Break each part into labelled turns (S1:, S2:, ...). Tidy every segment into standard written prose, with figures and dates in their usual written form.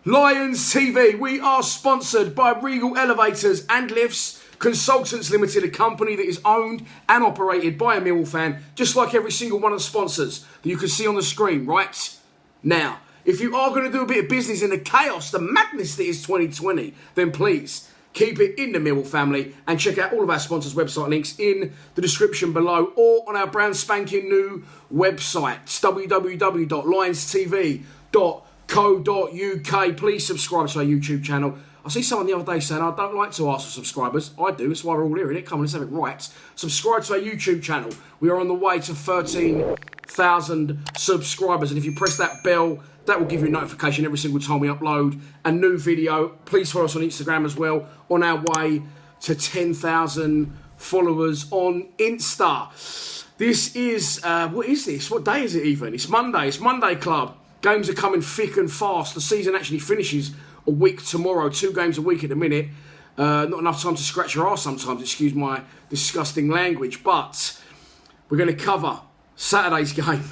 S1: Lions TV, we are sponsored by Regal Elevators and Lifts Consultants Limited, a company that is owned and operated by a Millwall fan, just like every single one of the sponsors that you can see on the screen right now. If you are going to do a bit of business in the chaos, the madness that is 2020, then please keep it in the Millwall family and check out all of our sponsors' website links in the description below or on our brand spanking new website, www.lionstv.co.uk. Please subscribe to our YouTube channel. I see someone the other day saying, I don't like to ask for subscribers. I do, that's why we're all here, innit? Come on, let's have it right. Subscribe to our YouTube channel. We are on the way to 13,000 subscribers. And if you press that bell, that will give you a notification every single time we upload a new video. Please follow us on Instagram as well, on our way to 10,000 followers on Insta. This is, what is this? What day is it even? It's Monday. It's Monday Club. Games are coming thick and fast. The season actually finishes a week tomorrow. 2 games a week at the minute. Not enough time to scratch your arse sometimes, excuse my disgusting language. But we're going to cover Saturday's game.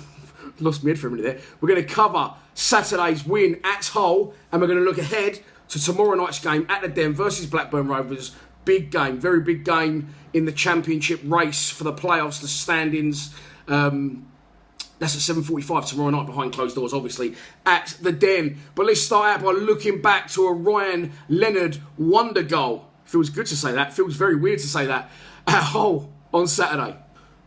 S1: Lost my head for a minute there. We're going to cover Saturday's win at Hull, and we're going to look ahead to tomorrow night's game at the Den versus Blackburn Rovers. Big game, very big game in the championship race for the playoffs, the standings. That's at 7:45 tomorrow night behind closed doors, obviously, at the Den. But let's start out by looking back to a Ryan Leonard wonder goal. Feels good to say that. Feels very weird to say that. At Hull on Saturday.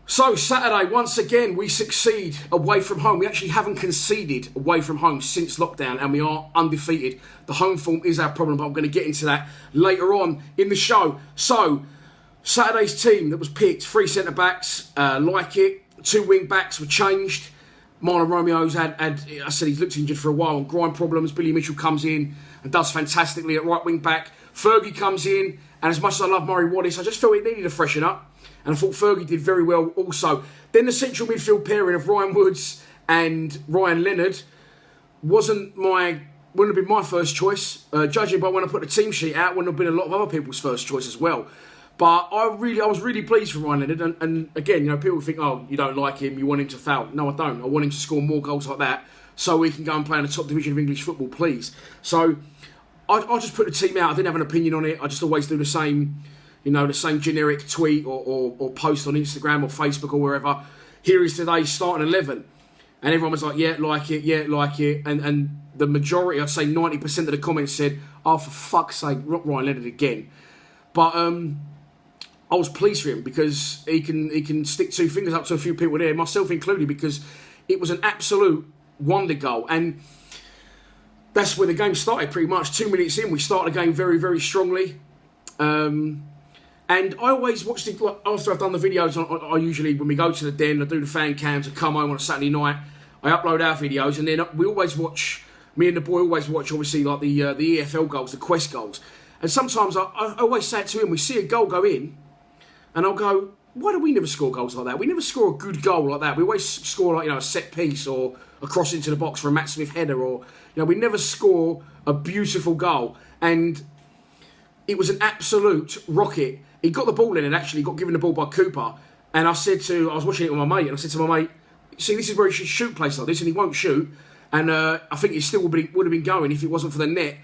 S1: So Saturday, once again, we succeed away from home. We actually haven't conceded away from home since lockdown, and we are undefeated. The home form is our problem, but I'm going to get into that later on in the show. So Saturday's team that was picked, 3 centre-backs, like it. 2 wing-backs were changed. Marlon Romeo's I said he's looked injured for a while on groin problems. Billy Mitchell comes in and does fantastically at right wing-back. Fergie comes in, and as much as I love Murray Wallace, I just felt it needed to freshen up. And I thought Fergie did very well also. Then the central midfield pairing of Ryan Woods and Ryan Leonard wouldn't have been my first choice. Judging by when I put the team sheet out, wouldn't have been a lot of other people's first choice as well. But I was really pleased for Ryan Leonard. And again, people think, oh, you don't like him, you want him to foul. No, I don't. I want him to score more goals like that so he can go and play in the top division of English football, please. So I just put the team out. I didn't have an opinion on it. I just always do the same, the same generic tweet or post on Instagram or Facebook or wherever. Here is today's starting 11. And everyone was like, yeah, like it. And the majority, I'd say 90% of the comments said, oh, for fuck's sake, not Ryan Leonard again. But I was pleased for him because he can stick 2 fingers up to a few people there, myself included, because it was an absolute wonder goal. And that's where the game started pretty much. 2 minutes in, we started the game very, very strongly. And I always watched it, like, after I've done the videos, I usually, when we go to the Den, I do the fan cams, I come home on a Saturday night, I upload our videos, and then we always watch, me and the boy always watch, obviously, like the EFL goals, the Quest goals. And sometimes I always say it to him, we see a goal go in, and I'll go, why do we never score goals like that? We never score a good goal like that. We always score like, a set piece or a cross into the box for a Matt Smith header, or, we never score a beautiful goal. And it was an absolute rocket. He got the ball in and actually got given the ball by Cooper. And I was watching it with my mate, and I said to my mate, see, this is where he should shoot places like this, and he won't shoot. And I think it still would have been going if it wasn't for the net.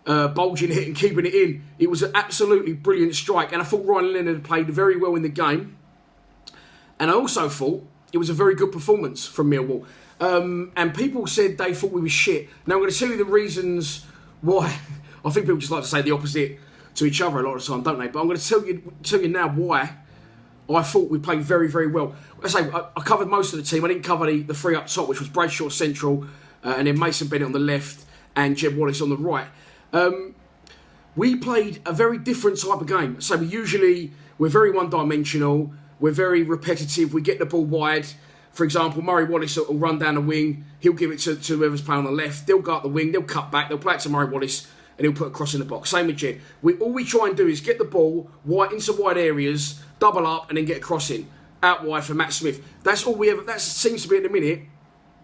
S1: Bulging it and keeping it in. It was an absolutely brilliant strike, and I thought Ryan Leonard played very well in the game. And I also thought it was a very good performance from Millwall. And people said they thought we were shit. Now I'm going to tell you the reasons why. I think people just like to say the opposite to each other a lot of the time, don't they? But I'm going to tell you now why I thought we played very, very well. I covered most of the team. I didn't cover the 3 up top, which was Bradshaw central, and then Mason Bennett on the left and Jeb Wallace on the right. We played a very different type of game. So we're very one-dimensional, we're very repetitive, we get the ball wide. For example, Murray Wallace will run down the wing, he'll give it to whoever's playing on the left, they'll go up the wing, they'll cut back, they'll play it to Murray Wallace, and he'll put a cross in the box. Same with Jed. All we try and do is get the ball into wide areas, double up, and then get a cross in, out wide for Matt Smith. That's all we ever, that seems to be at the minute,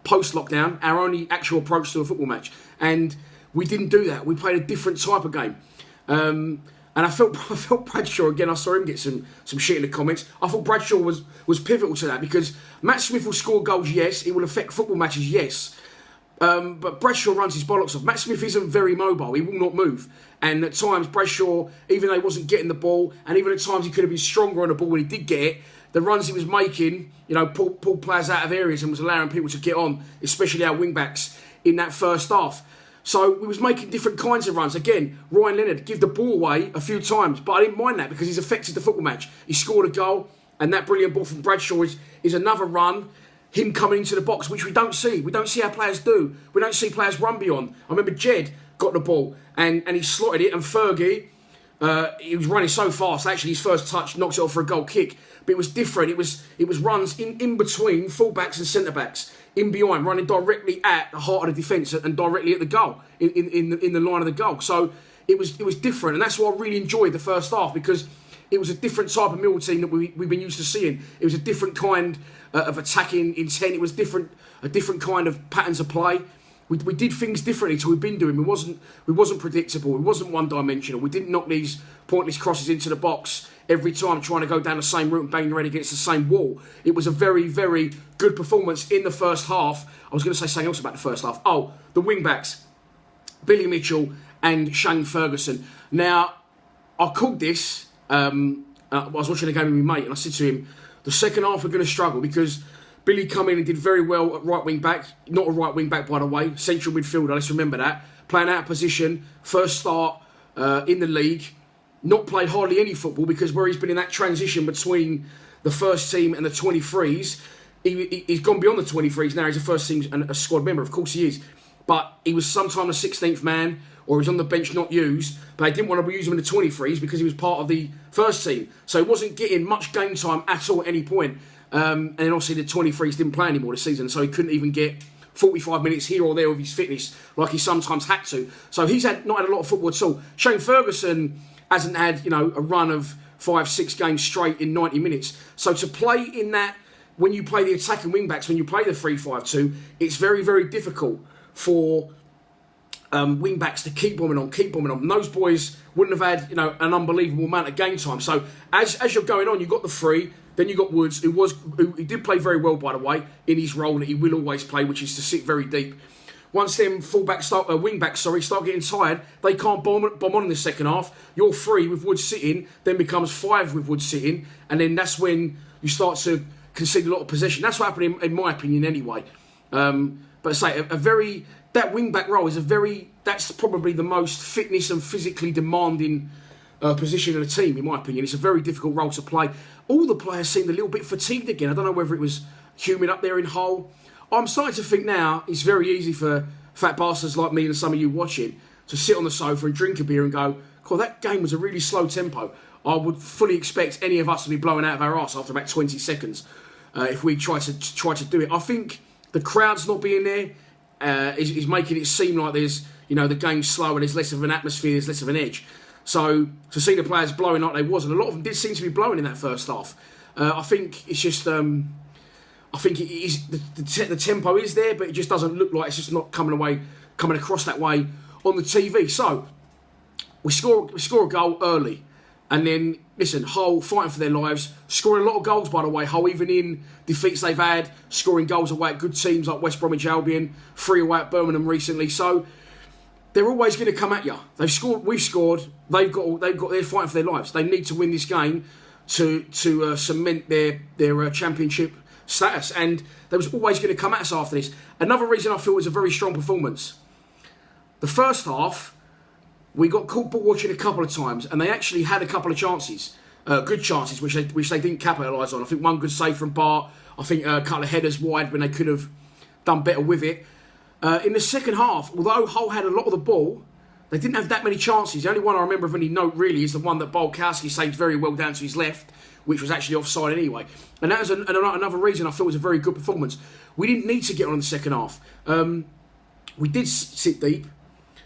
S1: post-lockdown, our only actual approach to a football match. And we didn't do that. We played a different type of game. And I felt Bradshaw, again, I saw him get some shit in the comments. I thought Bradshaw was pivotal to that, because Matt Smith will score goals, yes. It will affect football matches, yes. But Bradshaw runs his bollocks off. Matt Smith isn't very mobile. He will not move. And at times, Bradshaw, even though he wasn't getting the ball, and even at times he could have been stronger on the ball when he did get it, the runs he was making, pulled players out of areas and was allowing people to get on, especially our wing-backs, in that first half. So we was making different kinds of runs. Again, Ryan Leonard give the ball away a few times, but I didn't mind that because he's affected the football match. He scored a goal, and that brilliant ball from Bradshaw is another run, him coming into the box, which we don't see. We don't see how players do. We don't see players run beyond. I remember Jed got the ball, and he slotted it, and Fergie, he was running so fast, actually his first touch knocked it off for a goal kick. But it was different. It was runs in between full-backs and centre-backs, in behind, running directly at the heart of the defence and directly at the goal, in the line of the goal. So it was different, and that's what I really enjoyed the first half, because it was a different type of Millwall team that we've been used to seeing. It was a different kind of attacking intent. It was a different kind of patterns of play. We did things differently to what we've been doing. We wasn't predictable. We wasn't one-dimensional. We didn't knock these pointless crosses into the box every time, trying to go down the same route and bang your head against the same wall. It was a very, very good performance in the first half. I was going to say something else about the first half. Oh, the wing-backs, Billy Mitchell and Shane Ferguson. Now, I called this, I was watching a game with my mate, and I said to him, the second half we're going to struggle, because Billy come in and did very well at right wing back. Not a right wing back, by the way. Central midfielder, let's remember that. Playing out of position, first start in the league. Not played hardly any football, because where he's been in that transition between the first team and the 23s, he's gone beyond the 23s now. He's a first team and a squad member, of course he is. But he was sometimes the 16th man, or he was on the bench not used, but they didn't want to use him in the 23s because he was part of the first team. So he wasn't getting much game time at all at any point. And then obviously the 23s didn't play anymore this season, so he couldn't even get 45 minutes here or there with his fitness like he sometimes had to. So he's not had a lot of football at all. Shane Ferguson hasn't had, a run of 5-6 games straight in 90 minutes. So to play in that, when you play the attacking wing-backs, when you play the 3-5-2, it's very, very difficult for wing-backs to keep bombing on. And those boys wouldn't have had, an unbelievable amount of game time. So as you're going on, you've got the three. Then you got Woods, who did play very well, by the way, in his role that he will always play, which is to sit very deep. Once them wing-backs start getting tired, they can't bomb on in the second half. You're 3 with Woods sitting, then becomes 5 with Woods sitting, and then that's when you start to concede a lot of possession. That's what happened in my opinion, anyway. But say that wing-back role is that's probably the most fitness and physically demanding position in a team, in my opinion. It's a very difficult role to play. All the players seemed a little bit fatigued again. I don't know whether it was humid up there in Hull. I'm starting to think now it's very easy for fat bastards like me and some of you watching to sit on the sofa and drink a beer and go, God, that game was a really slow tempo. I would fully expect any of us to be blowing out of our arse after about 20 seconds if we try to do it. I think the crowd's not being there is making it seem like there's, the game's slow and there's less of an atmosphere, there's less of an edge. So to see the players blowing like they was, and a lot of them did seem to be blowing in that first half. I think it's just, I think it is the tempo is there, but it just doesn't look like it's just not coming across that way on the TV. So we score a goal early, and then listen, Hull fighting for their lives, scoring a lot of goals, by the way. Hull, even in defeats they've had, scoring goals away at good teams like West Bromwich Albion, 3 away at Birmingham recently. So they're always going to come at you. They've scored. We've scored. They're fighting for their lives. They need to win this game to cement their championship status. And they was always going to come at us after this. Another reason I feel it was a very strong performance. The first half, we got caught ball watching a couple of times, and they actually had a couple of chances, good chances, which they didn't capitalise on. I think one good save from Bart. I think a couple of headers wide when they could have done better with it. In the second half, although Hull had a lot of the ball, they didn't have that many chances. The only one I remember of any note really is the one that Bolkowski saved very well down to his left, which was actually offside anyway. And that was another reason I thought it was a very good performance. We didn't need to get on in the second half. We did sit deep,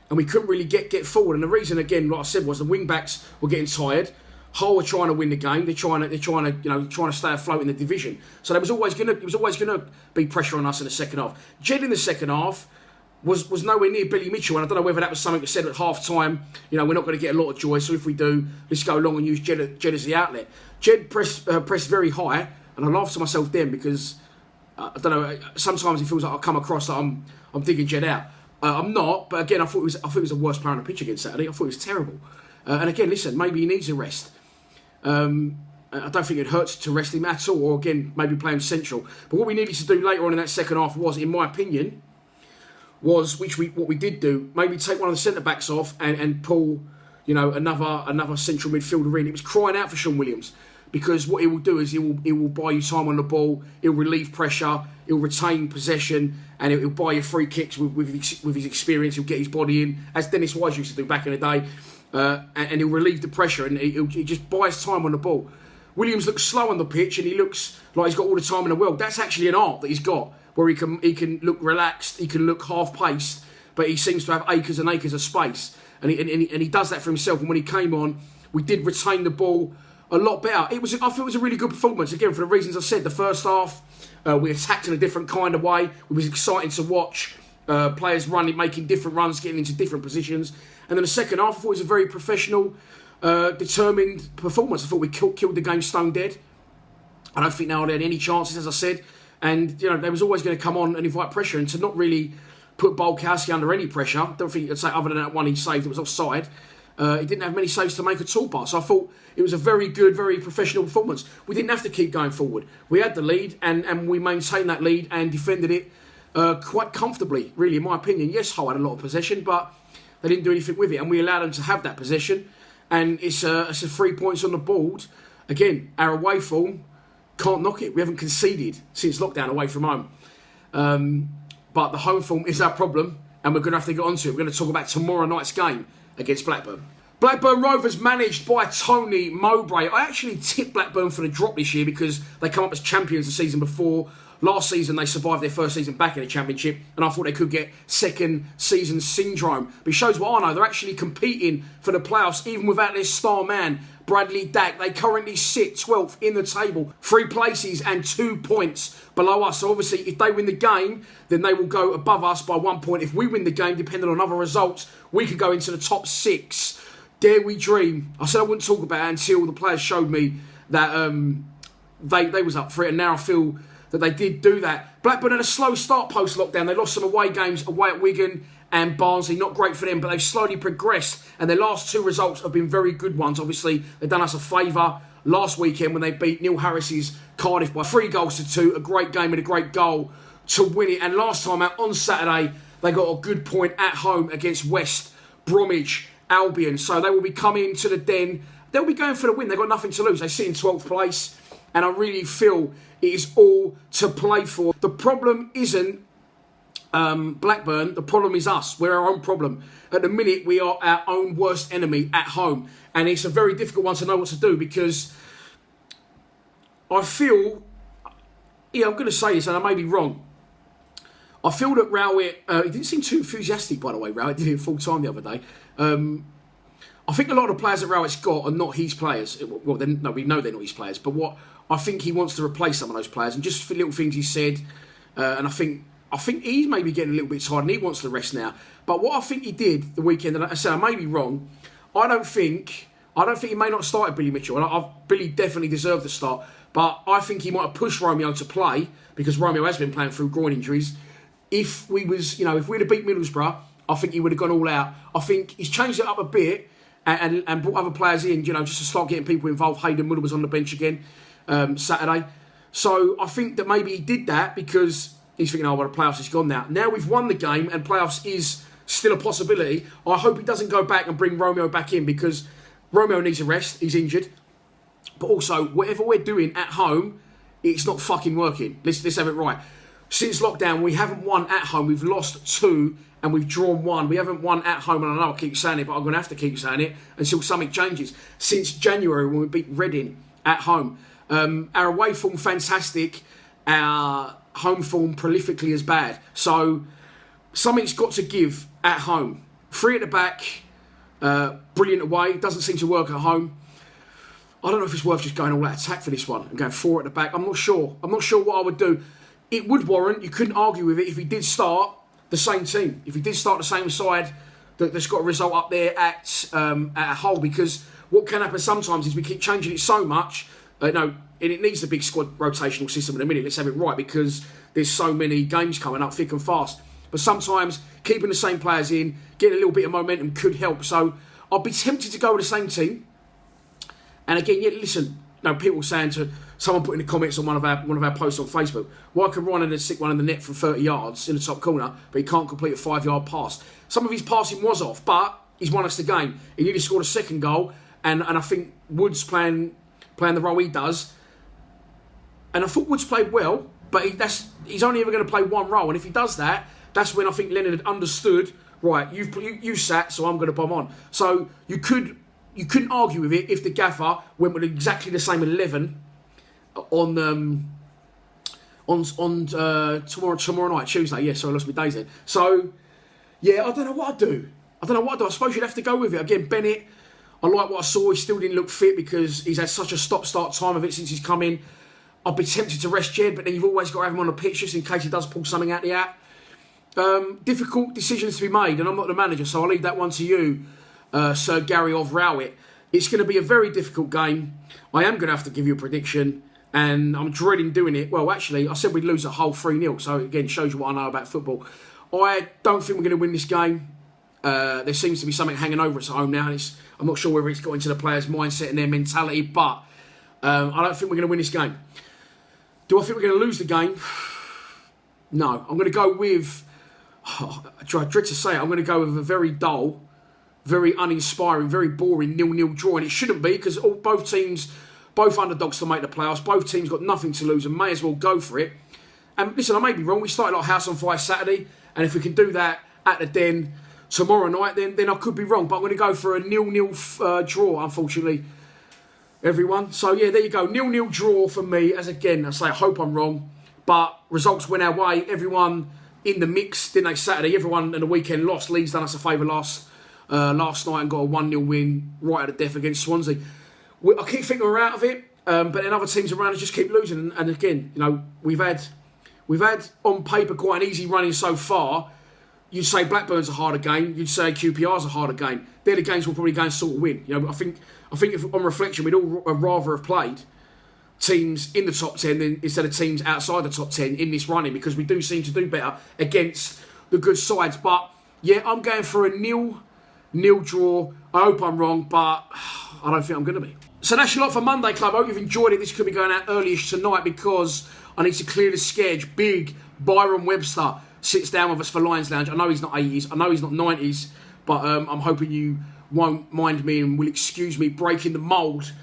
S1: and we couldn't really get forward. And the reason, again, like I said, was the wing backs were getting tired. Hull were trying to win the game. They're trying to stay afloat in the division. So there was always going to be pressure on us in the second half. Jed in the second half was nowhere near Billy Mitchell, and I don't know whether that was something that said at half time. We're not going to get a lot of joy. So if we do, let's go along and use Jed as the outlet. Jed pressed very high, and I laughed to myself then because I don't know. Sometimes it feels like I come across that I'm digging Jed out. I'm not, but again, I thought it was the worst player on the pitch against Saturday. I thought it was terrible. And again, listen, maybe he needs a rest. I don't think it hurts to rest him at all, or again, maybe play him central. But what we needed to do later on in that second half was, in my opinion, what we did do, maybe take one of the centre backs off and pull, another central midfielder in. It was crying out for Sean Williams, because what he will do is he will buy you time on the ball, he'll relieve pressure, he'll retain possession, and he'll buy you free kicks with his experience. He'll get his body in, as Dennis Wise used to do back in the day, and he'll relieve the pressure, and he just buys time on the ball. Williams looks slow on the pitch, and he looks like he's got all the time in the world. That's actually an art that he's got, where he can look relaxed, he can look half-paced, but he seems to have acres and acres of space. And he does that for himself. And when he came on, we did retain the ball a lot better. I thought it was a really good performance. Again, for the reasons I said, the first half, we attacked in a different kind of way. It was exciting to watch players running, making different runs, getting into different positions. And then the second half, I thought it was a very professional, determined performance. I thought we killed the game stone dead. I don't think they had any chances, as I said. And, they was always going to come on and invite pressure, and to not really put Bolkowski under any pressure. I don't think you'd say, other than that one he saved that was offside, he didn't have many saves to make at all. So I thought it was a very good, very professional performance. We didn't have to keep going forward. We had the lead, and we maintained that lead and defended it quite comfortably, really, in my opinion. Yes, Hull had a lot of possession, but they didn't do anything with it, and we allowed them to have that possession. And it's a 3 points on the board. Again, our away form, can't knock it. We haven't conceded since lockdown away from home. But the home form is our problem, and we're going to have to get onto it. We're going to talk about tomorrow night's game against Blackburn. Blackburn Rovers managed by Tony Mowbray. I actually tipped Blackburn for the drop this year because they come up as champions the season before. Last season, they survived their first season back in the Championship, and I thought they could get second season syndrome. But it shows what I know. They're actually competing for the playoffs, even without their star man, Bradley Dack. They currently sit 12th in the table, 3 places and 2 points below us. So obviously, if they win the game, then they will go above us by 1 point. If we win the game, depending on other results, we could go into the top 6. Dare we dream? I said I wouldn't talk about it until the players showed me that they was up for it, and now I feel that they did do that. Blackburn had a slow start post-lockdown. They lost some away games away at Wigan and Barnsley. Not great for them, but they've slowly progressed. And their last 2 results have been very good ones. Obviously, they've done us a favour last weekend when they beat Neil Harris's Cardiff by 3-2. A great game and a great goal to win it. And last time out on Saturday, they got a good point at home against West Bromwich Albion. So they will be coming to the Den. They'll be going for the win. They've got nothing to lose. They sit in 12th place. And I really feel it is all to play for. The problem isn't Blackburn. The problem is us. We're our own problem. At the minute, we are our own worst enemy at home. And it's a very difficult one to know what to do, because I feel, I'm going to say this and I may be wrong. I feel that Rowett, he didn't seem too enthusiastic, by the way, Rowett did it full time the other day. I think a lot of the players that Rowett's got are not his players. Well, we know they're not his players, but what I think he wants to replace some of those players, and just for little things he said, and I think he's maybe getting a little bit tired and he wants the rest now. But what I think he did the weekend, and I said I may be wrong, I don't think he may not have started Billy Mitchell, and Billy definitely deserved the start, but I think he might have pushed Romeo to play, because Romeo has been playing through groin injuries. If we'd have beat Middlesbrough, I think he would have gone all out. I think he's changed it up a bit and brought other players in, just to start getting people involved. Hayden Muller was on the bench again Saturday. So I think that maybe he did that because he's thinking, the playoffs is gone now. Now we've won the game and playoffs is still a possibility. I hope he doesn't go back and bring Romeo back in, because Romeo needs a rest. He's injured. But also, whatever we're doing at home, it's not fucking working. Let's have it right. Since lockdown, we haven't won at home. We've lost 2 and we've drawn 1. We haven't won at home, and I know I keep saying it, but I'm going to have to keep saying it until something changes. Since January, when we beat Reading at home. Our away form, fantastic. Our home form, prolifically as bad. So, something's got to give at home. 3 at the back, brilliant away. Doesn't seem to work at home. I don't know if it's worth just going all out attack for this one and going 4 at the back. I'm not sure. I'm not sure what I would do. It would warrant, you couldn't argue with it, if he did start the same team. If he did start the same side that's got a result up there at Hull, because what can happen sometimes is we keep changing it so much, and it needs the big squad rotational system in a minute, let's have it right, because there's so many games coming up thick and fast. But sometimes keeping the same players in, getting a little bit of momentum could help. So I'd be tempted to go with the same team. And again, yeah, listen, people saying to someone put in the comments on one of our posts on Facebook, why can Ryan stick one in the net from 30 yards in the top corner, but he can't complete a 5-yard pass? Some of his passing was off, but he's won us the game. He nearly scored a second goal, and I think Woods playing the role he does. And I thought Woods played well, but he's only ever going to play one role. And if he does that, that's when I think Leonard had understood, right, you sat, so I'm going to bomb on. So you couldn't argue with it if the gaffer went with exactly the same 11 on tomorrow night, Tuesday. Yeah, so I lost my days then. So yeah, I don't know what I'd do. I suppose you'd have to go with it. Again, Bennett, I like what I saw. He still didn't look fit because he's had such a stop-start time of it since he's come in. I'd be tempted to rest Jed, but then you've always got to have him on the pitch just in case he does pull something out the hat. Difficult decisions to be made, and I'm not the manager, so I'll leave that one to you, Sir Gary of Rowett. It's going to be a very difficult game. I am going to have to give you a prediction, and I'm dreading doing it. Well, actually, I said we'd lose a whole 3-0, so again, shows you what I know about football. I don't think we're going to win this game. There seems to be something hanging over us at home now. I'm not sure whether it's got into the players' mindset and their mentality, but I don't think we're going to win this game. Do I think we're going to lose the game? No. I'm going to go with... I dread to say it. I'm going to go with a very dull, very uninspiring, very boring 0-0 draw. And it shouldn't be because both teams, both underdogs to make the playoffs, both teams got nothing to lose and may as well go for it. And listen, I may be wrong. We started our house on fire Saturday. And if we can do that at the Den tomorrow night, then I could be wrong. But I'm going to go for a 0-0 draw, unfortunately, everyone. So, yeah, there you go. 0-0 draw for me. As again, I say, I hope I'm wrong. But results went our way. Everyone in the mix, didn't they, Saturday? Everyone in the weekend lost. Leeds done us a favour last night and got a 1-0 win right at the death against Swansea. I keep thinking we're out of it, but then other teams around us just keep losing. And again, we've had on paper quite an easy running so far. You'd say Blackburn's a harder game. You'd say QPR's a harder game. They're the games we'll probably go and sort of win. I think if on reflection, we'd all rather have played teams in the top 10 than instead of teams outside the top 10 in this running, because we do seem to do better against the good sides. But yeah, I'm going for a 0-0 draw. I hope I'm wrong, but I don't think I'm going to be. So that's your lot for Monday, Club. I hope you've enjoyed it. This could be going out early-ish tonight because I need to clear the sketch. Big Byron Webster sits down with us for Lions Lounge. I know he's not 80s. I know he's not 90s, but I'm hoping you won't mind me and will excuse me breaking the mould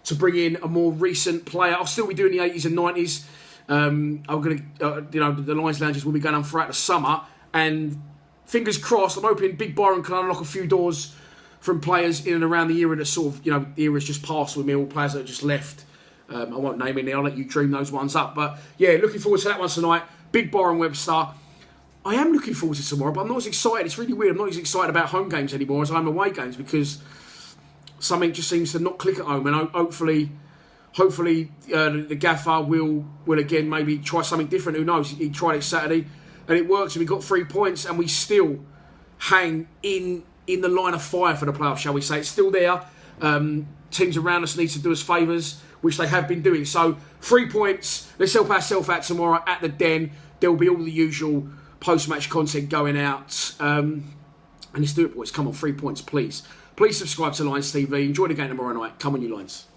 S1: to bring in a more recent player. I'll still be doing the 80s and 90s. I'm going to, the Lions Lounges will be going on throughout the summer. And fingers crossed, I'm hoping Big Byron can unlock a few doors from players in and around the era that sort of, the era's just passed with me, all players that have just left. I won't name any, I'll let you dream those ones up. But yeah, looking forward to that one tonight. Big Byron Webster. I am looking forward to tomorrow, but I'm not as excited. It's really weird. I'm not as excited about home games anymore as I am away games because something just seems to not click at home. And hopefully, the gaffer will again maybe try something different. Who knows? He tried it Saturday and it worked, and we got 3 points, and we still hang in the line of fire for the playoffs, shall we say. It's still there. Teams around us need to do us favours, which they have been doing. So 3 points. Let's help ourselves out tomorrow at the Den. There will be all the usual post-match content going out. And let's do it, boys. Come on, 3 points, please. Please subscribe to Lions TV. Enjoy the game tomorrow night. Come on, you Lions.